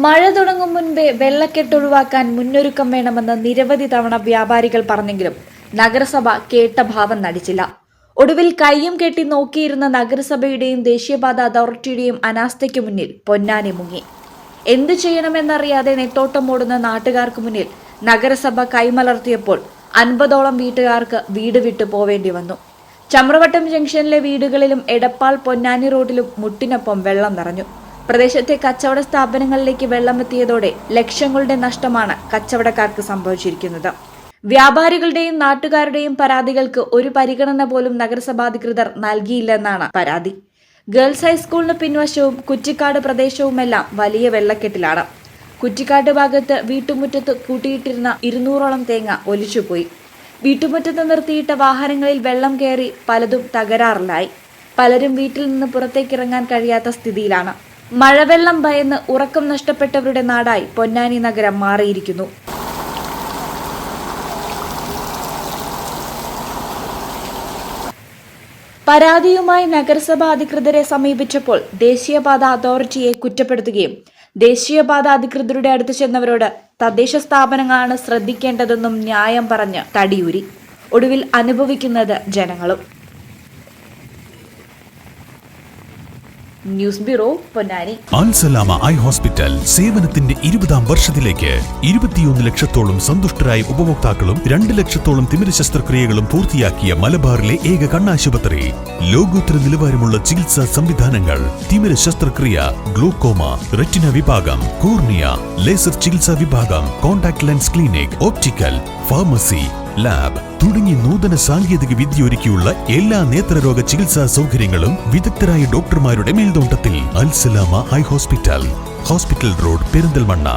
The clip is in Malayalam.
മഴ തുടങ്ങും മുൻപേ വെള്ളക്കെട്ട് ഒഴിവാക്കാൻ മുന്നൊരുക്കം വേണമെന്ന് നിരവധി തവണ വ്യാപാരികൾ പറഞ്ഞെങ്കിലും നഗരസഭ കേട്ട ഭാവം നടിച്ചില്ല. ഒടുവിൽ കയ്യും കെട്ടി നോക്കിയിരുന്ന നഗരസഭയുടെയും ദേശീയപാത അതോറിറ്റിയുടെയും അനാസ്ഥയ്ക്ക് മുന്നിൽ പൊന്നാനി മുങ്ങി. എന്തു ചെയ്യണമെന്നറിയാതെ നെട്ടോട്ടം ഓടുന്ന നാട്ടുകാർക്ക് മുന്നിൽ നഗരസഭ കൈമലർത്തിയപ്പോൾ 50ഓളം വീട്ടുകാർക്ക് വീട് വിട്ടു പോവേണ്ടി വന്നു. ചമ്രവട്ടം ജംഗ്ഷനിലെ വീടുകളിലും എടപ്പാൾ പൊന്നാനി റോഡിലും മുട്ടിനൊപ്പം വെള്ളം നിറഞ്ഞു. പ്രദേശത്തെ കച്ചവട സ്ഥാപനങ്ങളിലേക്ക് വെള്ളമെത്തിയതോടെ ലക്ഷങ്ങളുടെ നഷ്ടമാണ് കച്ചവടക്കാർക്ക് സംഭവിച്ചിരിക്കുന്നത്. വ്യാപാരികളുടെയും നാട്ടുകാരുടെയും പരാതികൾക്ക് ഒരു പരിഗണന പോലും നഗരസഭാധികൃതർ നൽകിയില്ലെന്നാണ് പരാതി. ഗേൾസ് ഹൈസ്കൂളിന് പിൻവശവും കുറ്റിക്കാട് പ്രദേശവുമെല്ലാം വലിയ വെള്ളക്കെട്ടിലാണ്. കുറ്റിക്കാട് ഭാഗത്ത് വീട്ടുമുറ്റത്ത് കൂട്ടിയിട്ടിരുന്ന 200ഓളം തേങ്ങ ഒലിച്ചുപോയി. വീട്ടുമുറ്റത്ത് നിർത്തിയിട്ട വാഹനങ്ങളിൽ വെള്ളം കയറി പലതും തകരാറിലായി. പലരും വീട്ടിൽ നിന്ന് പുറത്തേക്കിറങ്ങാൻ കഴിയാത്ത സ്ഥിതിയിലാണ്. മഴവെള്ളം ഭയന്ന് ഉറക്കം നഷ്ടപ്പെട്ടവരുടെ നാടായി പൊന്നാനി നഗരം മാറിയിരിക്കുന്നു. പരാതിയുമായി നഗരസഭ അധികൃതരെ സമീപിച്ചപ്പോൾ ദേശീയപാത അതോറിറ്റിയെ കുറ്റപ്പെടുത്തുകയും ദേശീയപാത അധികൃതരുടെ അടുത്ത് ചെന്നവരോട് തദ്ദേശ സ്ഥാപനങ്ങളാണ് ശ്രദ്ധിക്കേണ്ടതെന്നും ന്യായം പറഞ്ഞ് തടിയൂരി. ഒടുവിൽ അനുഭവിക്കുന്നത് ജനങ്ങളും. News bureau, Ponnani. Al Salama eye hospital സേവനത്തിന്റെ 20ാം വർഷത്തിലേക്ക് 21 ലക്ഷത്തോളം സന്തുഷ്ടരായ ഉപഭോക്താക്കളും 2 ലക്ഷത്തോളം തിമിര ശസ്ത്രക്രിയകളും പൂർത്തിയാക്കിയ മലബാറിലെ ഏക കണ്ണാശുപത്രി. ലോകോത്തര നിലവാരമുള്ള ചികിത്സാ സംവിധാനങ്ങൾ, തിമിര ശസ്ത്രക്രിയ, ഗ്ലൂക്കോമ, റെറ്റിന വിഭാഗം, കോർണിയ, ലേസർ ചികിത്സാ വിഭാഗം, contact lens clinic, optical, pharmacy, lab തുടങ്ങി നൂതന സാങ്കേതിക വിദ്യ ഒരുക്കിയുള്ള എല്ലാ നേത്രരോഗ ചികിത്സാ സൗകര്യങ്ങളും വിദഗ്ധരായ ഡോക്ടർമാരുടെ മേൽനോട്ടത്തിൽ. Al Salama eye hospital, hospital road, Perinthalmanna.